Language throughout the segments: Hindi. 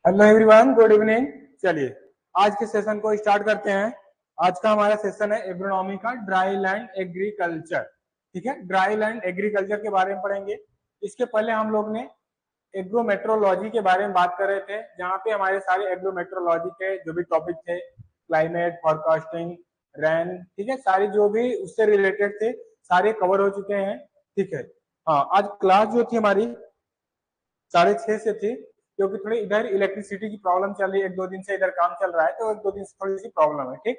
Hello everyone, good evening. चलिए आज के सेशन को स्टार्ट करते हैं। आज का हमारा सेशन है एग्रोनॉमी का ड्राई लैंड एग्रीकल्चर। ठीक है, ड्राई लैंड एग्रीकल्चर के बारे में पढ़ेंगे। इसके पहले हम लोग ने एग्रोमेट्रोलॉजी के बारे में बात कर रहे थे, जहाँ पे हमारे सारे एग्रोमेट्रोलॉजी के जो भी टॉपिक थे, क्लाइमेट फॉरकास्टिंग, रेन, ठीक है, सारे जो भी उससे रिलेटेड थे सारे कवर हो चुके हैं। ठीक है, हाँ, आज क्लास जो थी हमारी 6:30 से थी, क्योंकि थोड़ी इधर इलेक्ट्रिसिटी की प्रॉब्लम चल रही है। 1-2 दिन से इधर काम चल रहा है, तो 1-2 दिन से थोड़ी सी प्रॉब्लम है। ठीक,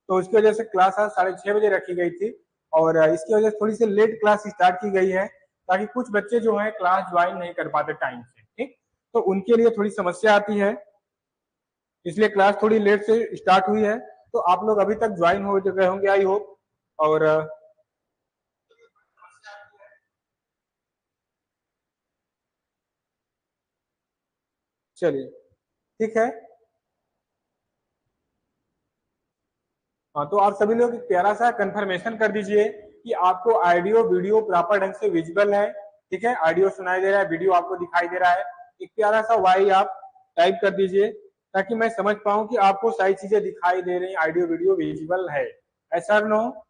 तो उसकी वजह से क्लास आज 6:30 बजे रखी गई थी, और इसकी वजह से थोड़ी सी लेट क्लास स्टार्ट की गई है, ताकि कुछ बच्चे जो है क्लास ज्वाइन नहीं कर पाते टाइम से। ठीक, तो उनके लिए थोड़ी समस्या आती है, इसलिए क्लास थोड़ी लेट से स्टार्ट हुई है। तो आप लोग अभी तक ज्वाइन हो गए होंगे, आई होप। और चलिए, ठीक है। हाँ, तो आप सभी लोग एक प्यारा सा कंफर्मेशन कर दीजिए कि आपको ऑडियो वीडियो प्रॉपर ढंग से विजिबल है। ठीक है, ऑडियो सुनाई दे रहा है, वीडियो आपको दिखाई दे रहा है। एक प्यारा सा वाई आप टाइप कर दीजिए, ताकि मैं समझ पाऊं कि आपको सारी चीजें दिखाई दे रही, ऑडियो वीडियो विजिबल है। ऐसा नो।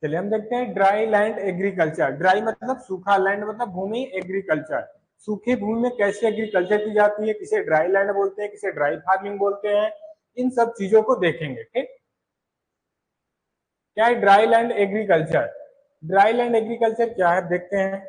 चलिए हम देखते हैं ड्राई लैंड एग्रीकल्चर। ड्राई मतलब सूखा, लैंड मतलब भूमि, एग्रीकल्चर सूखी भूमि में कैसे एग्रीकल्चर की जाती है, किसे ड्राई लैंड बोलते हैं, किसे ड्राई फार्मिंग बोलते हैं, इन सब चीजों को देखेंगे। ठीक, क्या है dry land agriculture? Dry land agriculture क्या है, देखते हैं।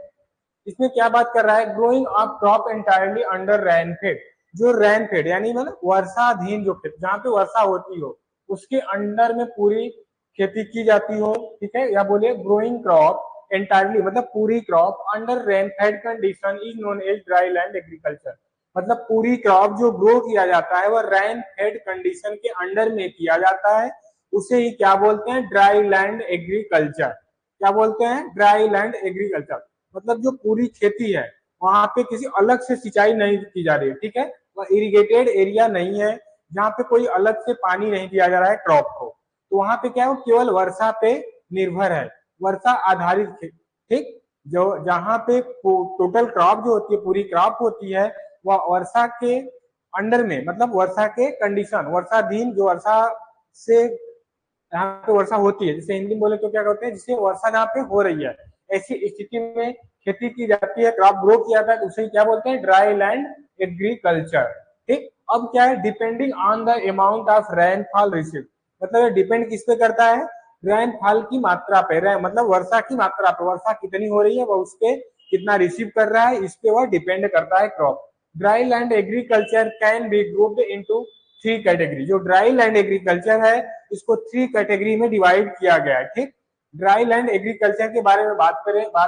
इसमें क्या बात कर रहा है, growing up crop entirely under rainfed. जो रेनफेड यानी मतलब वर्षाधीन जो खेत, जहाँ पे वर्षा होती हो उसके अंडर में पूरी खेती की जाती हो। ठीक है, या बोलिए ग्रोइंग क्रॉप एंटायरली मतलब पूरी crop under rainfed condition is known as dry land agriculture. मतलब पूरी क्रॉप जो ग्रो किया जाता है वह रेन फेड कंडीशन के अंडर में किया जाता है, उसे ही क्या बोलते हैं, ड्राई लैंड एग्रीकल्चर। क्या बोलते हैं, ड्राई लैंड एग्रीकल्चर। मतलब जो पूरी खेती है वहां पे किसी अलग से सिंचाई नहीं की जा रही है। ठीक है, वह इरिगेटेड एरिया नहीं है, जहाँ पे कोई अलग से पानी नहीं दिया जा रहा है क्रॉप को। तो वहां पे क्या है, वो केवल वर्षा पे निर्भर है, वर्षा आधारित। ठीक, जो जहाँ पे टोटल क्रॉप जो होती है, पूरी क्रॉप होती है, वह वर्षा के अंडर में, मतलब वर्षा के कंडीशन, वर्षाधीन, जो वर्षा से यहाँ पे वर्षा होती है, जैसे हिंदी में बोले तो क्या कहते हैं, जिससे वर्षा जहाँ पे हो रही है ऐसी स्थिति में खेती की जाती है, क्रॉप ग्रो किया जाता है, तो उसे क्या बोलते हैं, ड्राई लैंड एग्रीकल्चर। ठीक, अब क्या है, depending on the amount of rainfall receive. मतलब ये डिपेंड किस पे करता है, रेनफॉल की मात्रा पे, मतलब वर्षा की मात्रा पे, वर्षा कितनी हो रही है वह उस पे कितना रिसीव कर रहा है, इस पे वह डिपेंड करता है crop. Dry land agriculture can be grouped into 3 category. जो ड्राई लैंड एग्रीकल्चर है इसको 3 कैटेगरी में डिवाइड किया गया है। ठीक, ड्राई लैंड एग्रीकल्चर के बारे में बात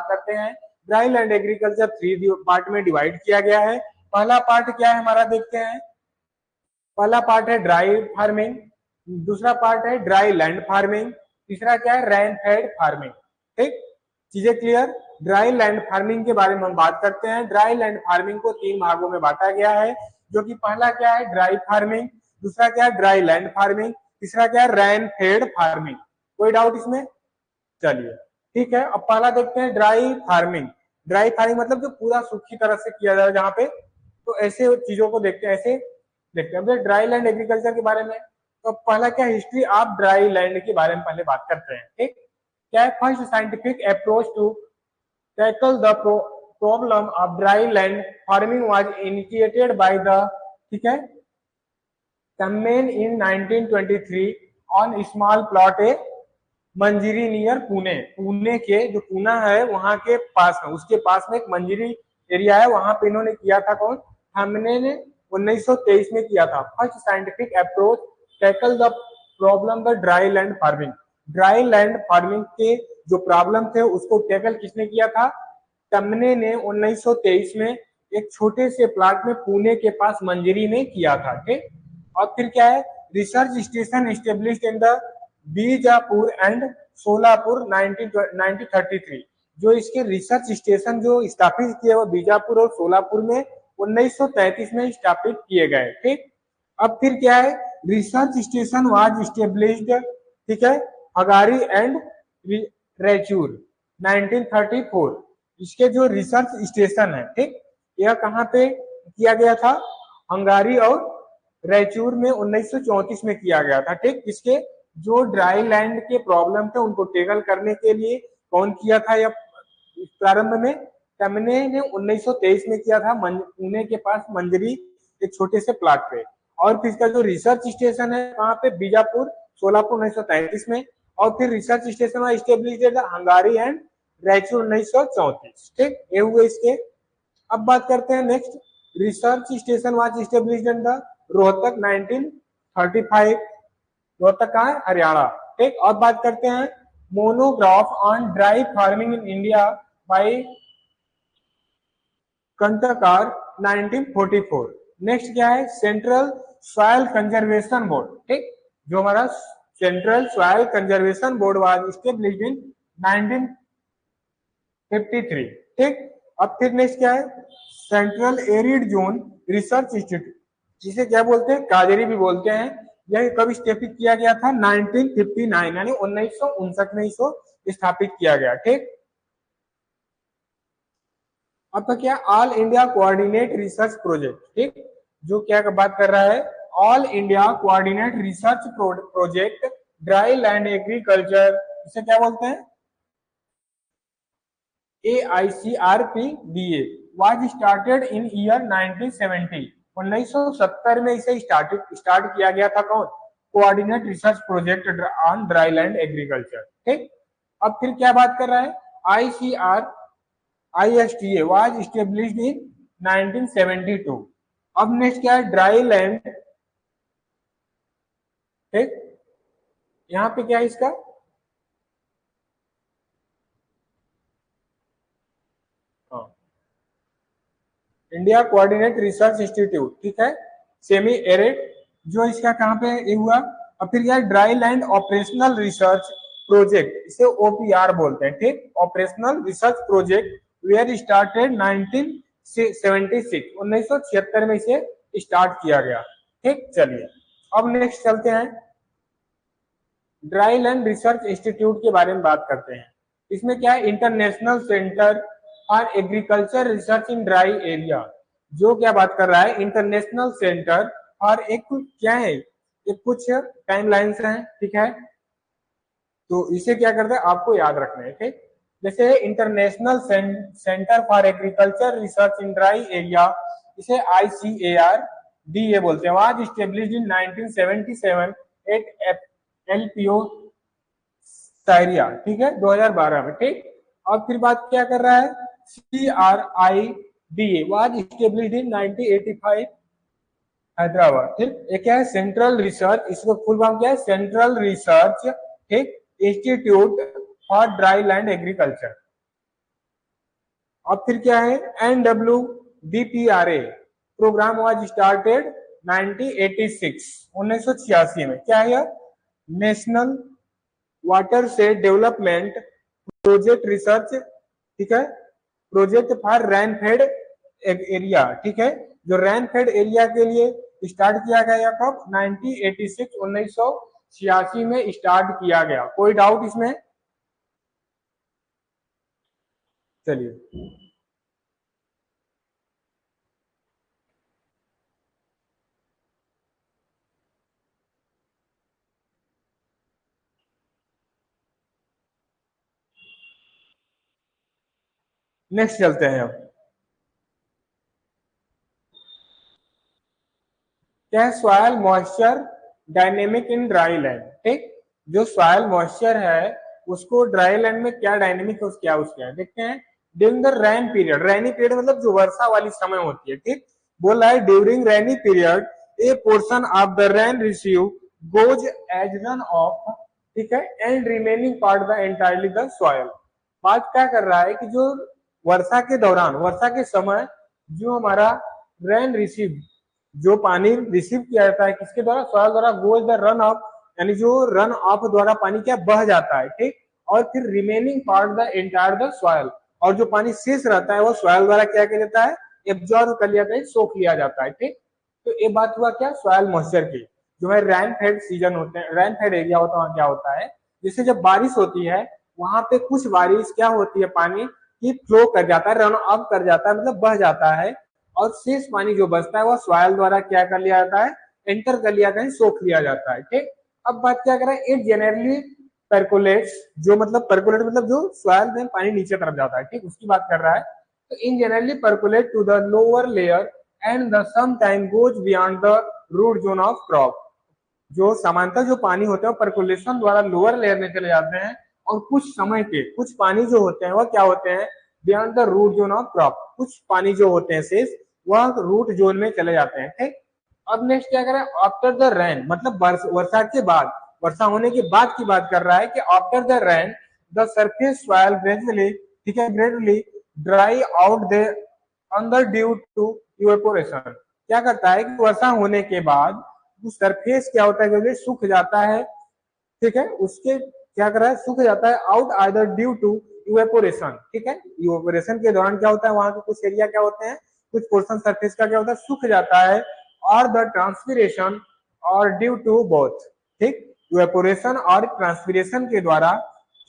करते हैं। ड्राई लैंड एग्रीकल्चर 3 पार्ट में डिवाइड किया गया है। पहला पार्ट क्या है हमारा, देखते हैं। पहला पार्ट है ड्राई फार्मिंग, दूसरा पार्ट है ड्राई लैंड फार्मिंग, तीसरा क्या है, रेन फेड फार्मिंग। ठीक, चीजें क्लियर। ड्राई लैंड फार्मिंग के बारे में हम बात करते हैं। ड्राई लैंड फार्मिंग को 3 भागों में बांटा गया है, जो कि पहला क्या है, ड्राई फार्मिंग, दूसरा क्या है, ड्राई लैंड फार्मिंग, तीसरा क्या है, रेन फेड फार्मिंग। कोई डाउट इसमें? चलिए, ठीक है, अब पहला देखते हैं ड्राई फार्मिंग। ड्राई फार्मिंग मतलब जो पूरा सूखी तरह से किया जाए जहाँ पे, तो ऐसे चीजों को देखते हैं, ऐसे देखते हैं ड्राई लैंड एग्रीकल्चर के बारे में। तो पहला क्या, हिस्ट्री ऑफ ड्राई लैंड के बारे में पहले बात करते हैं। ठीक, क्या है, first scientific approach to tackle the problem of dry land farming was initiated by the, ठीक है, Tammen in 1923 on small plot a Manjiri near Pune. Pune के जो पूना है वहां के पास में, उसके पास में एक मंजिरी एरिया है, वहां पे इन्होंने किया था। कौन, हमने ने 1923 में किया था। First scientific approach tackle the problem the dry land farming. Dry land farming के जो प्रॉब्लम थे उसको टैकल किसने किया था, टमने ने 1923 में एक छोटे से प्लाट में पुणे के पास मंजरी में किया था। ठीक, और फिर क्या है, research station established in the Bijapur and Solapur 1933। जो इसके रिसर्च स्टेशन जो स्थापित किए वो बीजापुर और सोलापुर में 1933 में स्थापित किए गए। ठीक, अब फिर क्या है, रिसर्च स्टेशन वाज स्टेब्लिश्ड, ठीक है, हगारी एंड रायचूर 1934। इसके जो रिसर्च स्टेशन है, ठीक, यह कहाँ पे किया गया था, हंगारी और रायचूर में 1934 में किया गया था। ठीक, इसके जो ड्राई लैंड के प्रॉब्लम थे उनको टेकल करने के लिए कौन किया था यह प्रारंभ में, टमने ने 1923 में किया था, पुणे के पास मंजरी एक छोटे से प्लाट पे। और फिर इसका जो रिसर्च स्टेशन है वहां पे बीजापुर सोलापुर 1933 में, और फिर रिसर्च स्टेशन वहां स्टेब्लिश हंगारी एंड रायचूर 1934। ठीक, ये हुए इसके। अब बात करते हैं next, research station was established in the Rohtak 1935। Rohtak कहाँ है, हरियाणा। ठीक, और बात करते हैं monograph on dry farming in India by Kanitkar 1944। Next क्या है, सेंट्रल सॉइल कंजर्वेशन बोर्ड। ठीक, जो हमारा central soil conservation board was established in 1953। ठीक, अब फिर नेक्स्ट क्या है, central arid zone research institute, जिसे क्या बोलते हैं, काजरी भी बोलते हैं। यह कब स्थापित किया गया था, 1959 यानी 1959 में इसको स्थापित किया गया। ठीक, अब तो क्या, all India coordinate research project. ठीक, जो क्या बात कर रहा है, all India coordinate research project dry land agriculture, इसे क्या बोलते हैं, AICRPDA was started in year 1970। 1970 में इसे स्टार्ट किया गया था। कौन, coordinate research project on dry land agriculture. ठीक, अब फिर क्या बात कर रहा है, ISTA was established in 1972। अब नेक्स्ट क्या है, ड्राई लैंड। ठीक, यहाँ पे क्या है इसका, इंडिया कोऑर्डिनेट रिसर्च इंस्टीट्यूट। ठीक है, सेमी एरिड, जो इसका कहाँ पे ये हुआ। अब फिर क्या, dry land operational research project, इसे OPR बोलते हैं। ठीक, operational research project were started 1976। 1976 में इसे स्टार्ट किया गया। ठीक, चलिए अब नेक्स्ट चलते हैं, ड्राई लैंड रिसर्च इंस्टीट्यूट के बारे में बात करते हैं। इसमें क्या है, international centre for agriculture research in dry area, जो क्या बात कर रहा है, इंटरनेशनल सेंटर। और एक क्या है, एक कुछ टाइमलाइंस हैं। ठीक है, तो इसे क्या करते हैं, आपको याद रखना है। ठीक, जैसे international centre for agriculture research in dry area, इसे ICARDA बोलते हैं। Was established in 1977 at LPO Syria. ठीक है, 2012 में। ठीक, और फिर बात क्या कर रहा है, CRIDA वाज स्टेब्लिश्ड इन 1985 हैदराबाद। ठीक, ये क्या है, सेंट्रल रिसर्च, इसको फुल फॉर्म क्या है, सेंट्रल रिसर्च, ठीक, institute for dry land agriculture. अब फिर क्या है, NWDPRA प्रोग्राम वाज स्टार्टेड 1986। 1986 में क्या है, नेशनल वाटर से डेवलपमेंट प्रोजेक्ट रिसर्च। ठीक है, प्रोजेक्ट फॉर रैनफेड एरिया। ठीक है, जो रैनफेड एरिया के लिए स्टार्ट किया गया कब, 1986 1986 में स्टार्ट किया गया। कोई डाउट इसमें, चलिए नेक्स्ट चलते हैं। अब क्या है, soil moisture dynamic in dry land. ठीक, जो सॉइल मॉइस्चर है उसको ड्राई लैंड में क्या डायनेमिक है, क्या उसका है, देखते हैं। During the rain period, rainy period मतलब जो वर्षा वाली समय होती है। ठीक, बोल रहा है during rainy period a portion of the rain receive goes as run off. ठीक है, and remaining part the entirely the soil. बात क्या कर रहा है कि जो वर्षा के दौरान, वर्षा के समय जो हमारा रेन रिसीव, जो पानी रिसीव किया जाता है किसके द्वारा, सॉइल द्वारा, गोज द रन ऑफ, यानी जो रन ऑफ द्वारा पानी क्या बह जाता है। ठीक, और फिर remaining part the entire the soil, और जो पानी शेष रहता है वो सॉइल द्वारा क्या किया जाता है, एब्जॉर्ब कर लिया जाता है, सोख लिया जाता है। ठीक, तो ये बात हुआ क्या, सॉइल मॉइस्चर की। जो है रैन फेड सीजन होते हैं, रैन फेड एरिया होता है, वहां क्या होता है, जैसे जब बारिश होती है वहां पे कुछ बारिश क्या होती है, पानी की फ्लो कर जाता है, रन अप कर जाता है, मतलब बह जाता है, और शेष पानी जो बचता है वो सॉइल द्वारा क्या कर लिया जाता है, एंटर कर लिया जाता है, सोख लिया जाता है। ठीक, अब बात क्या कर रहा है, इट जनरली परकुलेट्स, जो मतलब परकुलेट मतलब जो सॉइल में पानी नीचे तरफ जाता है, ठीक, उसकी बात कर रहा है। तो in generally percolate to the lower layer and the some time goes beyond the root zone of crop. जो सामान्यतः जो पानी होते हैं वो परकुलेशन द्वारा लोअर लेयर में चले जाते हैं, और कुछ समय के कुछ पानी जो होते हैं वह क्या होते हैं, beyond the root zone of crop, कुछ पानी जो होते हैं शेष वह रूट जोन में चले जाते हैं। ठीक, अब नेक्स्ट क्या करें, आफ्टर द रेन, मतलब वर्षा के बाद, वर्षा होने के बाद की बात कर रहा है कि after the rain the surface soil gradually, ठीक है, gradually dry out they under due to evaporation. क्या करता है कि वर्षा होने के बाद सरफेस क्या होता है, सूख जाता है, ठीक है, उसके क्या कर रहा है, सूख जाता है, out either due to evaporation. ठीक है, इवेपोरेशन के दौरान क्या होता है, वहां के कुछ एरिया क्या होते हैं, कुछ पोर्शन सरफेस का क्या होता है, सूख जाता है, और द ट्रांसपीरेशन और ड्यू टू बोथ। ठीक, इवेपोरेशन और ट्रांसपीरेशन के द्वारा,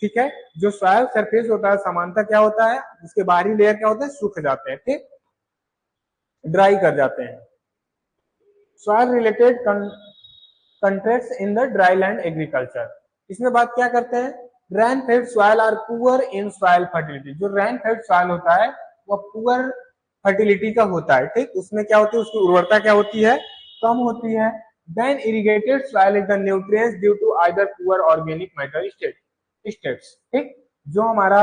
ठीक है, जो सॉइल सरफेस होता है सामान्यतः क्या होता है, उसके बाहरी लेयर क्या होता है, सूख जाते हैं, ठीक, ड्राई कर जाते हैं। Soil related contracts in the dry land agriculture, इसमें बात क्या करते हैं, rain fed soil are poor in soil fertility. जो रैन फेड सॉइल होता है वह पुअर फर्टिलिटी का होता है। ठीक, उसमें क्या होती है, उसकी उर्वरता क्या होती है, कम होती है। Then irrigated soil is the nutrients due to either poor organic matter status. ठीक, जो हमारा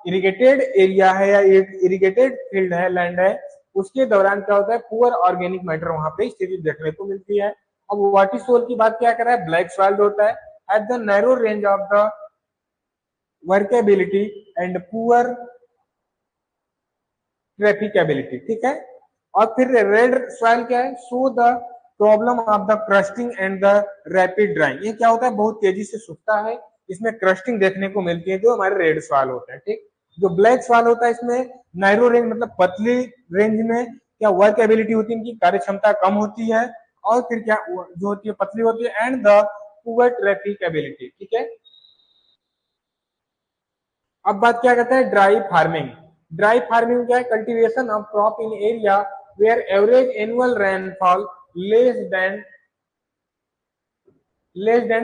इरिगेटेड एरिया है या इरिगेटेड फील्ड है, लैंड है, उसके दौरान क्या होता है, पुअर ऑर्गेनिक मैटर वहां पे स्थिति देखने को मिलती है। अब वाटी सोल की बात क्या कर रहा है, ब्लैक सॉइल होता है at the narrow range of the workability and poor trafficability. ठीक है, और फिर रेड सॉइल क्या है, so the problem of the crusting and the rapid drying. ये क्या होता है, बहुत तेजी से सूखता है, इसमें क्रस्टिंग देखने को मिलती है, जो हमारे रेड सॉइल होते हैं। ठीक, जो ब्लैक सॉइल होता है इसमें नैरो रेंज मतलब पतली रेंज में क्या वर्क एबिलिटी होती है, इनकी कार्य क्षमता कम होती है, और फिर क्या जो होती है पतली होती है, and the poor traffic ability. ठीक है, अब बात क्या करते हैं, ड्राई फार्मिंग। ड्राई फार्मिंग क्या है, cultivation of crop in area where average annual rainfall less than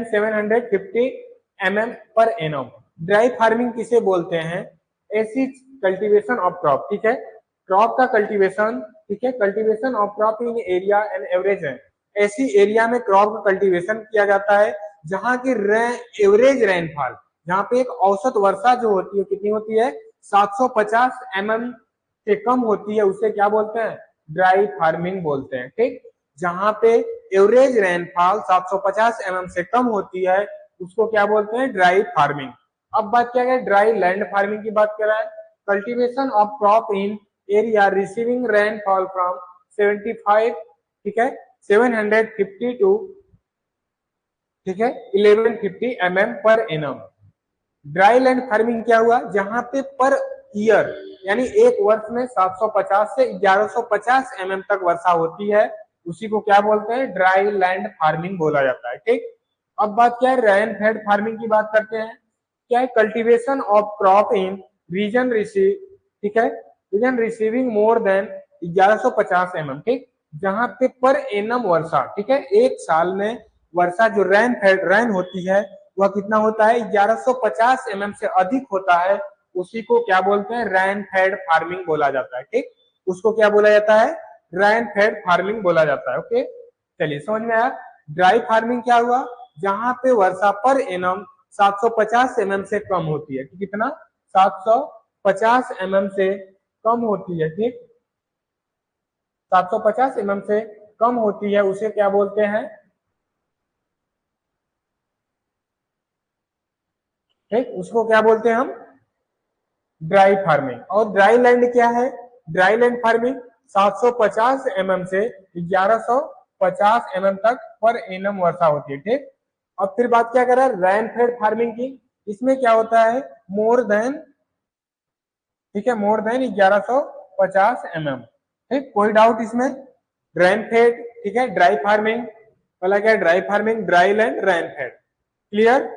750 mm per annum. Dry farming किसे बोलते हैं, ऐसी कल्टीवेशन ऑफ क्रॉप, ठीक है, क्रॉप का कल्टीवेशन, ठीक है, cultivation of crop in area and average है, ऐसी एरिया में क्रॉप का कल्टीवेशन किया जाता है जहां की एवरेज रेनफॉल, जहां पे एक औसत वर्षा जो होती है कितनी होती है, 750 mm से कम होती है, उसे क्या बोलते हैं, ड्राई फार्मिंग बोलते हैं। ठीक, जहां पे एवरेज रेनफॉल 750 mm से कम होती है उसको क्या बोलते हैं, ड्राई फार्मिंग। अब बात क्या है, ड्राई लैंड फार्मिंग की बात कर रहा है, cultivation of crop in area receiving rainfall from 75, ठीक है, 750 टू, ठीक है, 1150 mm per annum. Dry land farming क्या हुआ, जहां पे पर ईयर यानी एक वर्ष में 750 से 1150 mm तक वर्षा होती है, उसी को क्या बोलते हैं, ड्राई लैंड फार्मिंग बोला जाता है। ठीक, अब बात क्या है, रेन फेड फार्मिंग की बात करते हैं। क्या है, cultivation of crop in region receive, ठीक है, region receiving more than 1150 mm। ठीक, जहां पे पर एनम वर्षा, ठीक है, एक साल में वर्षा जो रेन होती है वह कितना होता है, 1150 mm से अधिक होता है, उसी को क्या बोलते हैं, रेन फेड फार्मिंग बोला जाता है। ठीक, उसको क्या बोला जाता है, रेन फेड फार्मिंग बोला जाता है। ओके, चलिए समझ में आया। ड्राई फार्मिंग क्या हुआ, जहां पे वर्षा पर एनम 750 mm से कम होती है, कितना, 750 mm से कम होती है। ठीक, 750 mm से कम होती है, उसे क्या बोलते हैं, ठीक, उसको क्या बोलते हैं हम, ड्राई फार्मिंग। और ड्राई लैंड क्या है, ड्राई लैंड फार्मिंग 750 mm से 1150 mm तक पर एनम वर्षा होती है। ठीक, और फिर बात क्या कर रहा है, रेन फेड फार्मिंग की, इसमें क्या होता है, मोर देन, ठीक है, मोर देन 1150 mm। ठीक, कोई डाउट इसमें? ड्राई फेड, ठीक है, ड्राई फार्मिंग वाला क्या है, ड्राई फार्मिंग, ड्राई लैंड, रैन फेड, क्लियर?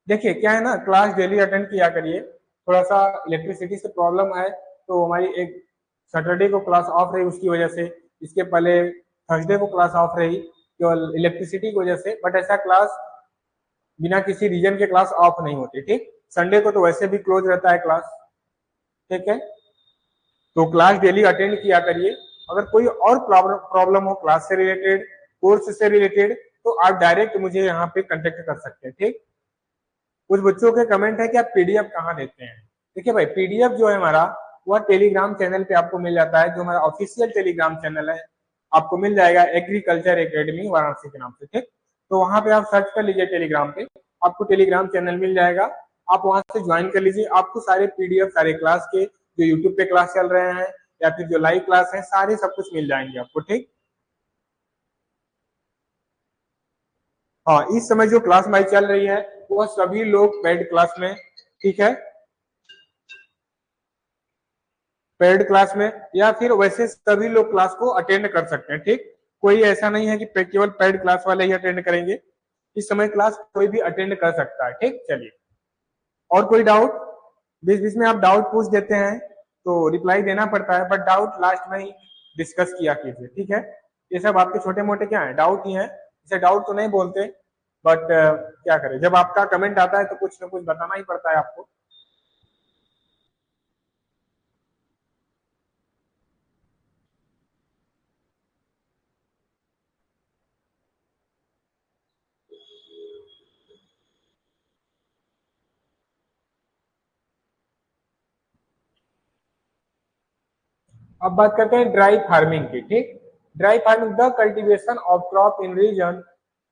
देखिए क्या है ना, क्लास डेली अटेंड किया करिए, थोड़ा सा इलेक्ट्रिसिटी से प्रॉब्लम है तो हमारी एक सैटरडे को क्लास ऑफ रही उसकी वजह से, इसके पहले थर्सडे को क्लास ऑफ रही केवल इलेक्ट्रिसिटी की वजह से, बट ऐसा क्लास बिना किसी रीजन के क्लास ऑफ नहीं होती। ठीक, संडे को तो वैसे भी क्लोज रहता है क्लास, ठीक है, तो क्लास डेली अटेंड किया करिए। अगर कोई और प्रॉब्लम हो क्लास से रिलेटेड, कोर्स से रिलेटेड, तो आप डायरेक्ट मुझे यहाँ पे कांटेक्ट कर सकते हैं। ठीक, कुछ बच्चों के कमेंट है कि आप पीडीएफ कहाँ देते हैं। देखिए भाई, पीडीएफ जो है हमारा वह टेलीग्राम चैनल पे आपको मिल जाता है, जो हमारा ऑफिशियल टेलीग्राम चैनल है, आपको मिल जाएगा एग्रीकल्चर एकेडमी वाराणसी के नाम से। ठीक, तो वहां पे आप सर्च कर लीजिए टेलीग्राम पे, आपको टेलीग्राम चैनल मिल जाएगा, आप वहां से ज्वाइन कर लीजिए। आपको सारे पीडीएफ, सारे क्लास के जो यूट्यूब पे क्लास चल रहे हैं या फिर जो लाइव क्लास है, सारे सब कुछ मिल जाएंगे आपको। ठीक, हाँ, इस समय जो क्लास हमारी चल रही है वह सभी लोग पेड क्लास में, ठीक है, पेड क्लास में, या फिर वैसे सभी लोग क्लास को अटेंड कर सकते हैं। ठीक, कोई ऐसा नहीं है कि केवल पेड क्लास वाले ही अटेंड करेंगे, इस समय क्लास कोई भी अटेंड कर सकता है। ठीक, चलिए, और कोई डाउट? बीच बीच में आप डाउट पूछ देते हैं तो रिप्लाई देना पड़ता है, बट डाउट लास्ट में ही डिस्कस किया कीजिए। ठीक है, ये सब आपके छोटे मोटे क्या है, डाउट ही है, इसे डाउट तो नहीं बोलते, बट क्या करें, जब आपका कमेंट आता है तो कुछ ना कुछ बताना ही पड़ता है आपको। अब बात करते हैं ड्राई फार्मिंग की। ठीक, dry farming, the cultivation of crop in region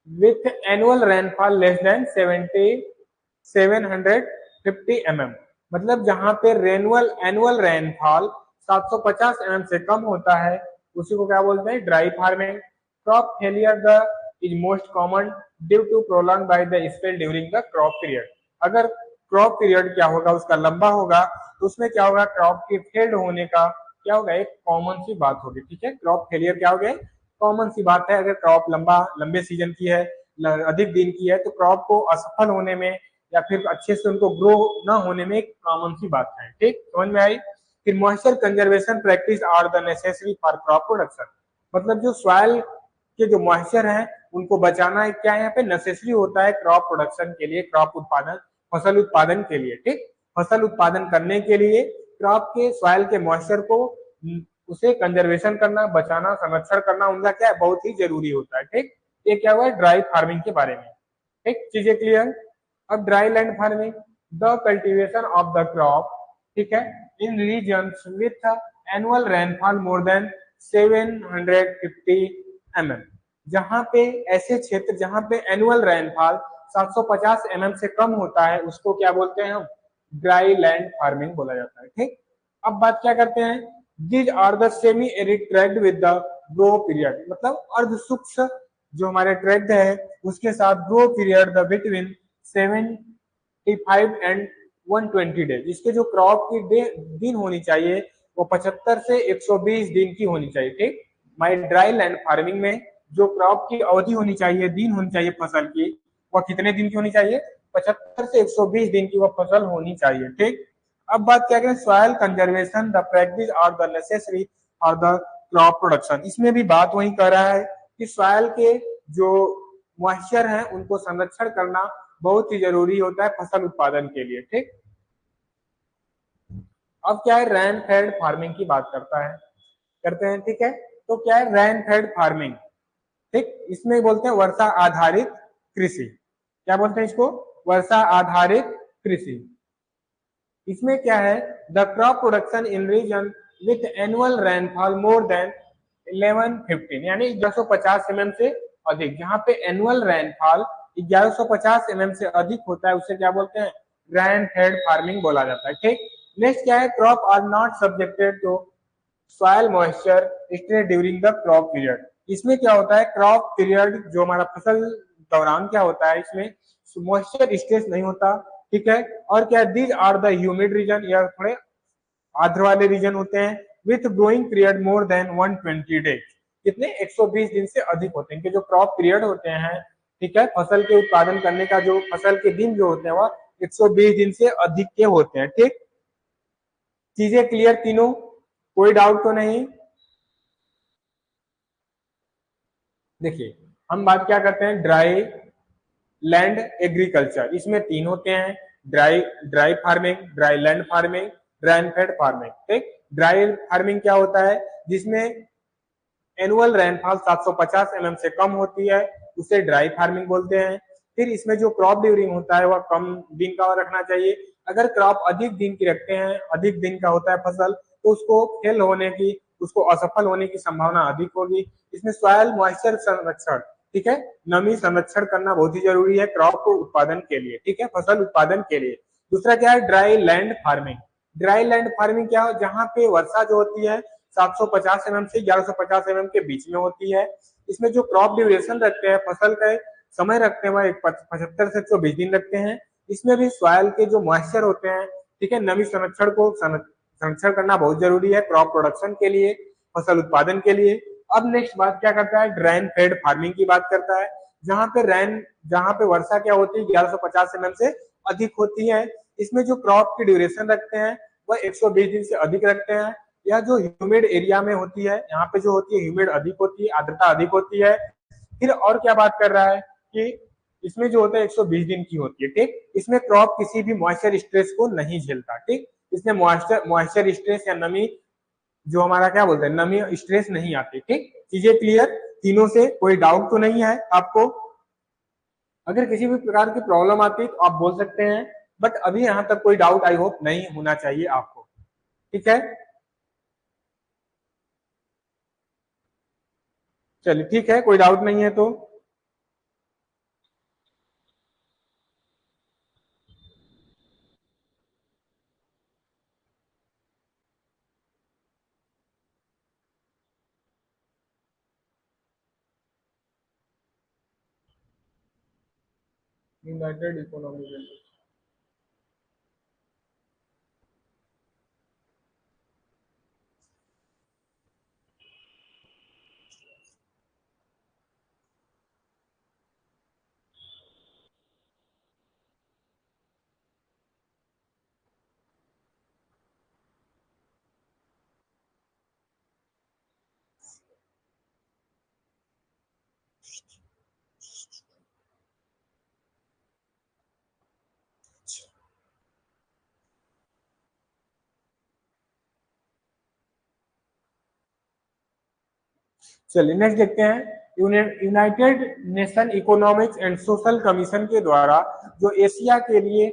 with annual rainfall less than 750 mm, मतलब जहां पे एनुअल रेनफॉल 750 mm से कम होता है उसी को क्या बोलते हैं, dry farming. Crop failure the is most common due to prolong by the spell during the crop period. अगर क्रॉप पीरियड क्या होगा, उसका लंबा होगा, तो उसमें क्या होगा, क्रॉप के फेल्ड होने का क्या होगा, एक कॉमन सी बात होगी। ठीक है, क्रॉप फेलियर क्या हो गया, कॉमन सी बात है। अगर क्रॉप लंबे सीजन की है, अधिक दिन की है, तो क्रॉप को असफल होने में या फिर अच्छे से उनको ग्रो ना होने में एक कॉमन सी बात है। ठीक, समझ में आई? फिर moisture conservation practice are the necessary for crop production, मतलब जो सॉइल के जो मॉइस्चर है उनको बचाना क्या है, यहाँ पे नेसेसरी होता है क्रॉप प्रोडक्शन के लिए, क्रॉप उत्पादन, फसल उत्पादन के लिए। ठीक, फसल उत्पादन करने के लिए क्रॉप के सॉइल के मॉइस्चर को उसे कंजर्वेशन करना, बचाना, संरक्षण करना उनका क्या है, बहुत ही जरूरी होता है। ठीक, ये क्या हुआ ड्राई फार्मिंग के बारे में। ठीक, चीजें क्लियर? अब dry land farming, the cultivation of the crop, ठीक है, in regions with annual rainfall more than 750 mm, जहां पे ऐसे क्षेत्र जहां पे एनुअल रेनफॉल 750 mm से कम होता है उसको क्या बोलते हैं हम, ड्राई लैंड फार्मिंग बोला जाता है। ठीक, अब बात क्या करते हैं, these are the semi arid tract with the grow period, मतलब अर्ध शुष्क जो हमारे ट्रैक्ट है उसके साथ grow period the between 75 and 120 days, इसके जो क्रॉप की दिन होनी चाहिए वो 75 से 120 दिन की होनी चाहिए। ठीक, माई ड्राई लैंड फार्मिंग में जो क्रॉप की अवधि होनी चाहिए, दिन होनी चाहिए फसल की, वह कितने दिन की होनी चाहिए, 75 से 120 दिन की वह फसल होनी चाहिए। ठीक, अब बात क्या करें, सॉइल कंजर्वेशन द प्रैक्टिस और द नेसेसरी और द क्रॉप प्रोडक्शन, इसमें भी बात वही कर रहा है कि सॉइल के जो मॉइस्चर है उनको संरक्षण करना बहुत ही जरूरी होता है फसल उत्पादन के लिए। ठीक, अब क्या है, रैन फेड फार्मिंग की बात करते हैं। ठीक है, तो क्या है रैन फेड फार्मिंग? ठीक, इसमें बोलते हैं वर्षा आधारित कृषि, क्या बोलते हैं इसको, वर्षा आधारित कृषि। इसमें क्या है, the crop production in region with annual rainfall more than 1115, यानी 1150 mm से अधिक, जहां पे एनुअल रेनफॉल 1150 mm से अधिक होता है उसे क्या बोलते हैं, रैन फेड फार्मिंग बोला जाता है। ठीक, नेक्स्ट क्या है, crop are not subjected to soil moisture stay during the crop period, इसमें क्या होता है, क्रॉप पीरियड जो हमारा फसल दौरान क्या होता है, इसमें मॉइस्चर स्ट्रेस नहीं होता, ठीक है। और क्या, these are the humid region, या थोड़े आर्द्र वाले रीजन होते हैं, with growing period more than 120 days, कितने 120 दिन से अधिक होते हैं। इनके जो क्रॉप पीरियड होते हैं, ठीक है, फसल के उत्पादन करने का जो फसल के दिन जो होते हैं वह 120 दिन से अधिक के होते हैं, ठीक। चीजें क्लियर तीनों, कोई डाउट तो नहीं। देखिए हम बात क्या करते हैं, ड्राई लैंड एग्रीकल्चर, इसमें तीन होते हैं, dry dry farming, dry land farming, rain fade farming, ठीक। ड्राई फार्मिंग क्या होता है, जिसमें एनुअल रेनफॉल 750 mm से कम होती है, उसे ड्राई फार्मिंग बोलते हैं। फिर इसमें जो क्रॉप ड्यूरिंग होता है वह कम दिन का रखना चाहिए। अगर क्रॉप अधिक दिन की रखते हैं, अधिक दिन का होता है फसल, तो उसको फेल होने की, उसको असफल होने की संभावना अधिक होगी। इसमें सॉयल मॉइस्चर संरक्षण, ठीक है, नमी संरक्षण करना बहुत ही जरूरी है क्रॉप को उत्पादन के लिए, ठीक है, फसल उत्पादन के लिए। दूसरा क्या है, dry land farming. Dry land farming क्या हो, जहां पे वर्षा जो होती है 750 mm से 1150 mm के बीच में होती है। इसमें जो क्रॉप ड्यूरेशन रखते हैं, फसल का समय रखते हैं, वह 75 से 120 दिन रखते हैं। इसमें भी सॉइल के जो मॉइस्चर होते हैं, ठीक है, नमी संरक्षण को संरक्षण करना बहुत जरूरी है क्रॉप प्रोडक्शन के लिए, फसल उत्पादन के लिए। अब नेक्स्ट बात क्या करता है, रेन फेड फार्मिंग की बात करता है, जहां पे वर्षा क्या होती है 1150 mm से अधिक होती है। इसमें जो क्रॉप की ड्यूरेशन रखते हैं वह 120 दिन से अधिक रखते हैं। यह जो ह्यूमिड एरिया में होती है, यहाँ पे जो होती है ह्यूमिड अधिक होती है, आर्द्रता अधिक होती है। फिर और क्या बात कर रहा है कि इसमें जो होता है 120 दिन की होती है, ठीक। इसमें क्रॉप किसी भी मॉइस्चर स्ट्रेस को नहीं झेलता, ठीक। इसमें मॉइस्चर स्ट्रेस या नमी, जो हमारा क्या बोलते हैं, नमी स्ट्रेस नहीं आती, ठीक। चीजें क्लियर तीनों से, कोई डाउट तो नहीं है आपको। अगर किसी भी प्रकार की प्रॉब्लम आती तो आप बोल सकते हैं, बट अभी यहाँ तक कोई डाउट आई होप नहीं होना चाहिए आपको, ठीक है। चलिए ठीक है, कोई डाउट नहीं है तो यूनाइटेड इकोनॉमिक। चलिए नेक्स्ट देखते हैं, United nation economics and social commission के द्वारा जो एशिया के लिए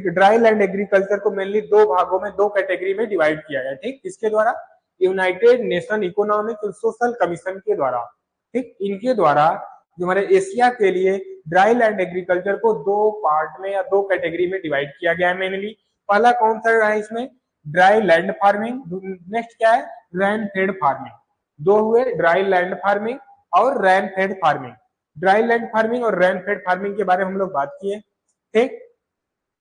ड्राई लैंड एग्रीकल्चर को मेनली दो भागों में, दो कैटेगरी में डिवाइड किया गया, ठीक। किसके द्वारा, United nation economic and social commission के द्वारा, ठीक। इनके द्वारा जो हमारे एशिया के लिए ड्राई लैंड एग्रीकल्चर को दो पार्ट में या दो कैटेगरी में डिवाइड किया गया है मेनली। पहला कौन सा है इसमें, ड्राई लैंड फार्मिंग। नेक्स्ट क्या है, रेन फेड फार्मिंग। दो हुए, ड्राई लैंड फार्मिंग और rain fed farming. Dry land farming और रैन फेड फार्मिंग के बारे में हम लोग बात किए, ठीक।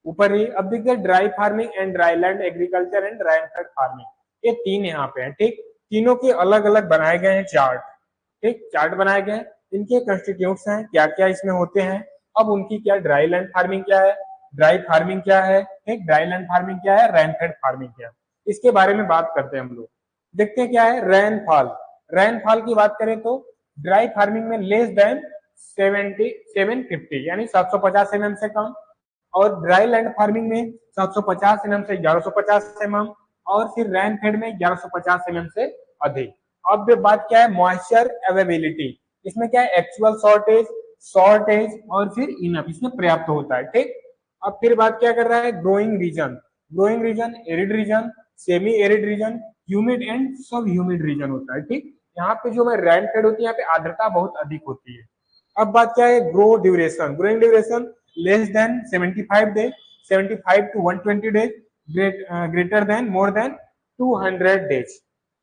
ऊपर ही अब देखते हैं dry farming and dry land agriculture and rain fed farming, ये तीन यहाँ पे है, ठीक। तीनों के अलग अलग बनाए गए हैं चार्ट, ठीक, चार्ट बनाए गए हैं, इनके कंस्टिट्यूट्स हैं, क्या क्या इसमें होते हैं। अब उनकी क्या, ड्राई लैंड फार्मिंग क्या है, ड्राई फार्मिंग क्या है, ठीक, ड्राई लैंड फार्मिंग क्या है, रैन फेड फार्मिंग क्या है, इसके बारे में बात करते हैं हम लोग। देखते हैं क्या है रेनफॉल। रेनफॉल की बात करें तो ड्राई फार्मिंग में लेस देन 750 यानी 750 mm से कम, और ड्राई लैंड फार्मिंग में 750 mm से 1150 mm, और फिर रैन फेड में 1150 mm से अधिक। अब बात क्या है, मॉइस्चर अवेलेबिलिटी, इसमें क्या है, एक्चुअल शॉर्टेज, शॉर्टेज और फिर इनफ, इसमें पर्याप्त होता है, ठीक। अब फिर बात क्या कर रहा है, growing region. Growing region arid region, semi arid region, humid and sub humid region होता है, ठीक। यहाँ पे जो है रैन फेड होती है, यहाँ पे आर्द्रता बहुत अधिक होती है। अब बात क्या है, grow duration. Growing duration less than 75 days, 75 to 120 days, greater than more than 200 days,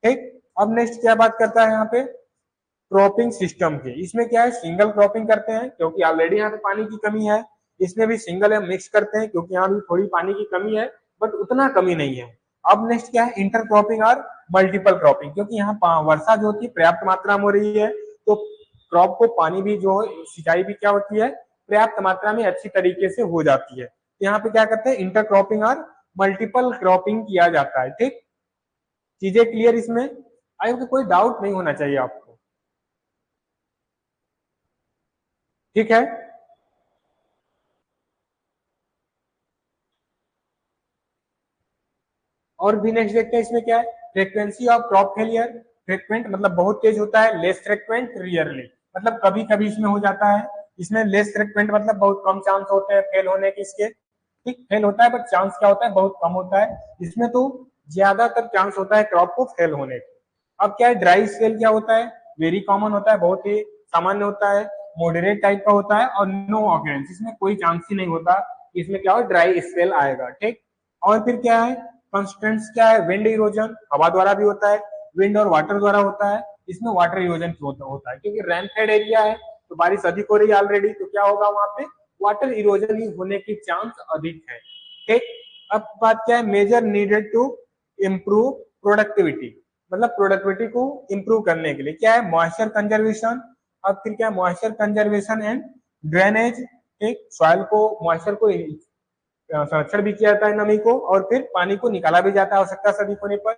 ठीक। अब नेक्स्ट क्या बात करता है यहाँ पे, क्रॉपिंग सिस्टम के। इसमें क्या है, सिंगल क्रॉपिंग करते हैं क्योंकि ऑलरेडी यहाँ पे पानी की कमी है। इसमें भी सिंगल या मिक्स करते हैं क्योंकि यहाँ भी थोड़ी पानी की कमी है, बट उतना कमी नहीं है। अब नेक्स्ट क्या है, इंटर क्रॉपिंग और मल्टीपल क्रॉपिंग, क्योंकि यहाँ वर्षा जो होती है पर्याप्त मात्रा में हो रही है, तो क्रॉप को पानी भी जो सिंचाई भी क्या होती है, पर्याप्त मात्रा में अच्छी तरीके से हो जाती है। तो यहाँ पे क्या करते हैं, इंटर क्रॉपिंग और मल्टीपल क्रॉपिंग किया जाता है। ठीक, चीजें क्लियर इसमें? आई होप कोई डाउट नहीं होना चाहिए आपको। ठीक है, और भी नेक्स्ट देखते हैं इसमें क्या है, frequency of crop failure. Frequent मतलब बहुत तेज होता है, लेस फ्रीक्वेंट रियरली मतलब कभी कभी इसमें हो जाता है। इसमें लेस फ्रीक्वेंट मतलब बहुत कम चांस होते हैं फेल होने के इसके। ठीक, फेल होता है बट चांस क्या होता है, बहुत कम होता है। इसमें तो ज्यादातर चांस होता है क्रॉप को फेल होने का। अब क्या है, ड्राई स्पेल क्या होता है, वेरी कॉमन होता है, बहुत ही सामान्य होता है, मॉडरेट टाइप का होता है, और नो ऑकरेंस, इसमें कोई चांस ही नहीं होता इसमें क्या हो, ड्राई स्पेल आएगा। ठीक, और फिर क्या है, कंस्टेंट्स क्या है, विंड इरोजन हवा द्वारा भी होता है, विंड और वाटर द्वारा होता है। इसमें वाटर इरोजन क्यों होता है, क्योंकि रेन फेड एरिया है तो बारिश अधिक हो रही है ऑलरेडी, तो क्या होगा वहां पे वाटर इरोजन ही होने की चांस अधिक है। ठीक, अब बात क्या है, measure needed to improve productivity, मतलब प्रोडक्टिविटी को इम्प्रूव करने के लिए क्या है, मॉइस्चर कंजर्वेशन। अब फिर क्या है, मॉइस्चर कंजर्वेशन एंड ड्रेनेज। ठीक, सॉइल को मॉइस्चर को संरक्षण भी किया जाता है नमी को, और फिर पानी को निकाला भी जाता है आवश्यकता से अधिक होने पर।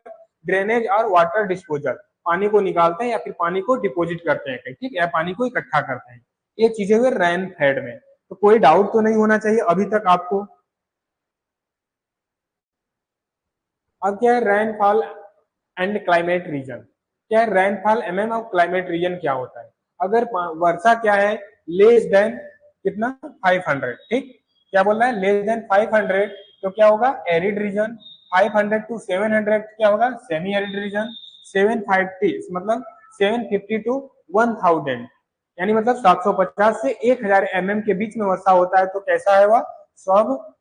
ड्रेनेज और वाटर डिस्पोजल, पानी को निकालते हैं या फिर पानी को डिपोजिट करते हैं, ठीक, या पानी को इकट्ठा करते हैं। ये चीजें हुए रेन फेड में। तो कोई डाउट तो नहीं होना चाहिए अभी तक आपको। अब क्या है, रेनफॉल एंड क्लाइमेट रीजन। क्या है, रेनफॉल और क्लाइमेट रीजन क्या होता है। अगर वर्षा क्या है, लेस देन कितना 500, ठीक, क्या बोल रहा है, लेस देन 500, तो क्या होगा, एरिड रीजन। 500 टू 700 क्या होगा, सेमी एरिड रीजन। 750 मतलब 750 टू 1000, यानी मतलब 750 से 1000 के बीच में वर्षा होता है, तो कैसा है वह, सब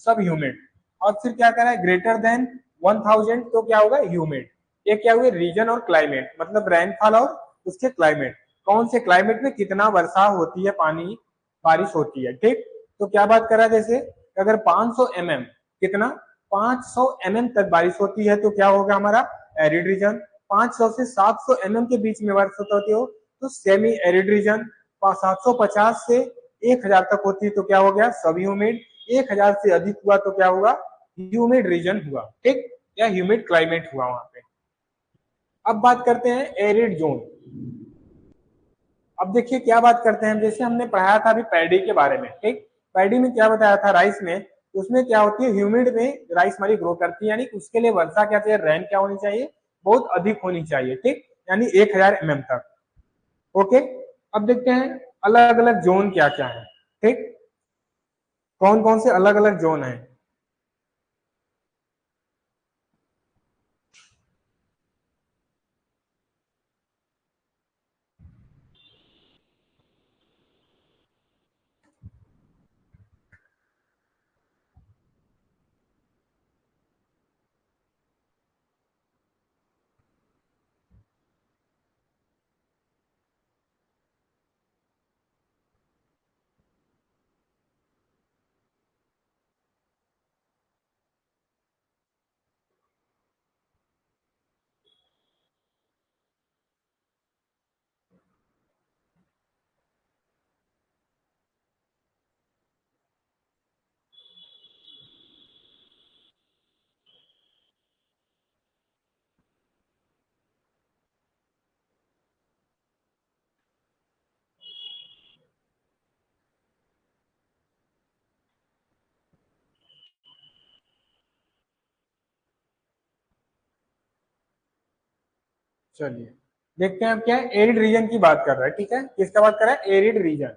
सब ह्यूमिड। और फिर क्या कह रहा है, ग्रेटर देन 1000, तो क्या होगा, ह्यूमिड। ये क्या हुए, रीजन और क्लाइमेट, मतलब रेनफॉल और उसके क्लाइमेट, कौन से क्लाइमेट में कितना वर्षा होती है, पानी बारिश होती है। ठीक, तो क्या बात कर रहा है, जैसे अगर 500 कितना 500 तक बारिश होती है तो क्या होगा हमारा, एरिड रीजन। 500 से 700 के बीच में वर्षा होती हो तो सेमी एरिड रीजन। 750 से 1000 तक होती है तो क्या हो गया, सब ह्यूमिड। 1000 से अधिक हुआ तो क्या हुआ, ह्यूमिड रीजन हुआ। ठीक, या ह्यूमिड क्लाइमेट हुआ वहां पे। अब बात करते हैं एरिड जोन। अब देखिए क्या बात करते हैं, जैसे हमने पढ़ाया था अभी पैडी के बारे में। ठीक, पैडी में क्या बताया था, राइस में, उसमें क्या होती है, ह्यूमिड में राइस हमारी ग्रो करती है, यानी उसके लिए वर्षा क्या चाहिए, रेन क्या होनी चाहिए, बहुत अधिक होनी चाहिए। ठीक, यानी 1000 तक। ओके, अब देखते हैं अलग अलग जोन क्या क्या है। ठीक, कौन कौन से अलग अलग जोन है। चलिए देखते हैं अब क्या है, एरिड रीजन की बात कर रहा है। ठीक है, किसका बात कर रहा है, एरिड रीजन।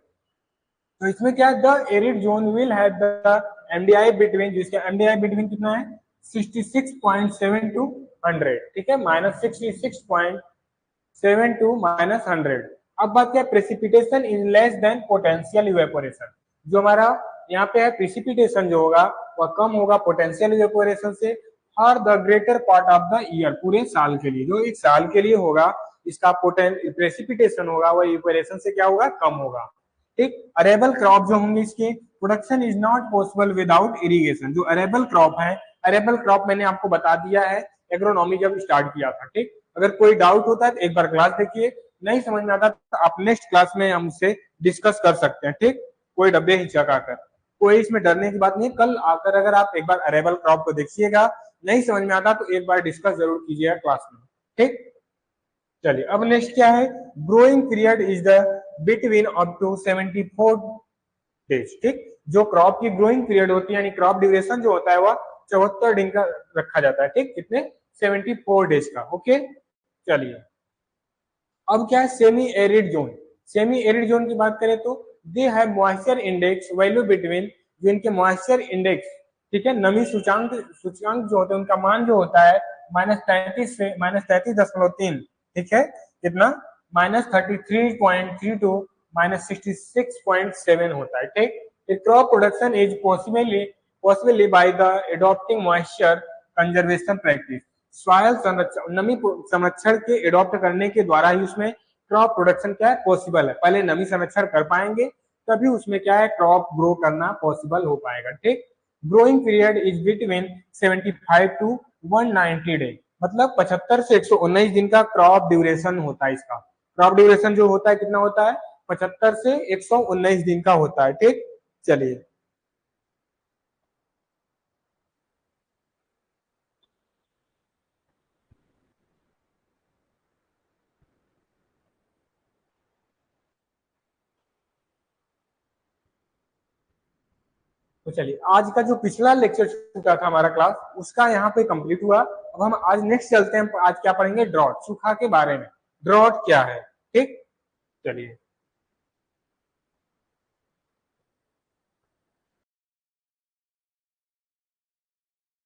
तो इसमें क्या है, the arid zone will have the MDI between, जिसका एमडीआई बिटवीन कितना है, 66.7 टू 100। ठीक है, -66.7 टू -100। अब बात क्या है, precipitation is less than potential evaporation. जो हमारा यहाँ पे है प्रेसिपिटेशन जो होगा वह कम होगा पोटेंशियल इवेपोरेशन से, और the greater part of the year, पूरे साल के लिए, जो एक साल के लिए होगा इसका प्रेसिपिटेशन होगा वो इवेपोरेशन से क्या होगा, कम होगा। ठीक, अरेबल क्रॉप जो होंगे इसके production is not possible without irrigation. जो अरेबल क्रॉप है, अरेबल क्रॉप मैंने आपको बता दिया है एग्रोनॉमी जब स्टार्ट किया था। ठीक, अगर कोई डाउट होता है तो एक बार क्लास देखिए, नहीं समझ में आता तो आप नेक्स्ट क्लास में हमसे डिस्कस कर सकते हैं। ठीक, कोई डब्बे हिचकाकर, कोई इसमें डरने की बात नहीं है। कल आकर अगर आप एक बार अरेबल क्रॉप को देखिएगा, नहीं समझ में आता तो एक बार डिस्कस जरूर कीजिएगा क्लास में। ठीक, चलिए अब नेक्स्ट क्या है, growing period is the between up to 74 days. ठीक, जो क्रॉप की ग्रोइंग पीरियड होती है यानी क्रॉप ड्यूरेशन जो होता है वह 74 दिन का रखा जाता है। ठीक, कितने, 74 डेज का। ओके, चलिए अब क्या है, semi arid zone. Semi arid zone की बात करें तो they have moisture index value between, जो इनके मॉइस्चर इंडेक्स, ठीक है, नमी सूचांक सूचकांक जो होता है उनका मान जो होता है -33 से -33.3, ठीक है, कितना, -33.32 -66.7 होता है। ठीक, crop production is possibly by the adopting moisture conservation practice. Soil संरक्षण, नमी संरक्षण के एडॉप्ट करने के द्वारा ही उसमें क्रॉप प्रोडक्शन क्या है, पॉसिबल है। पहले नमी संरक्षण कर पाएंगे तभी उसमें क्या है, क्रॉप ग्रो करना पॉसिबल हो पाएगा। ठीक, growing period is between 75 to 190 day, मतलब 75 से 119 दिन का क्रॉप ड्यूरेशन होता है। इसका क्रॉप ड्यूरेशन जो होता है कितना होता है, 75 से 119 दिन का होता है। ठीक, चलिए तो चलिए आज का जो पिछला लेक्चर चुका था हमारा क्लास, उसका यहाँ पे कंप्लीट हुआ। अब हम आज नेक्स्ट चलते हैं, आज क्या पढ़ेंगे, ड्रॉट, सूखा के बारे में। ड्रॉट क्या है, ठीक, चलिए।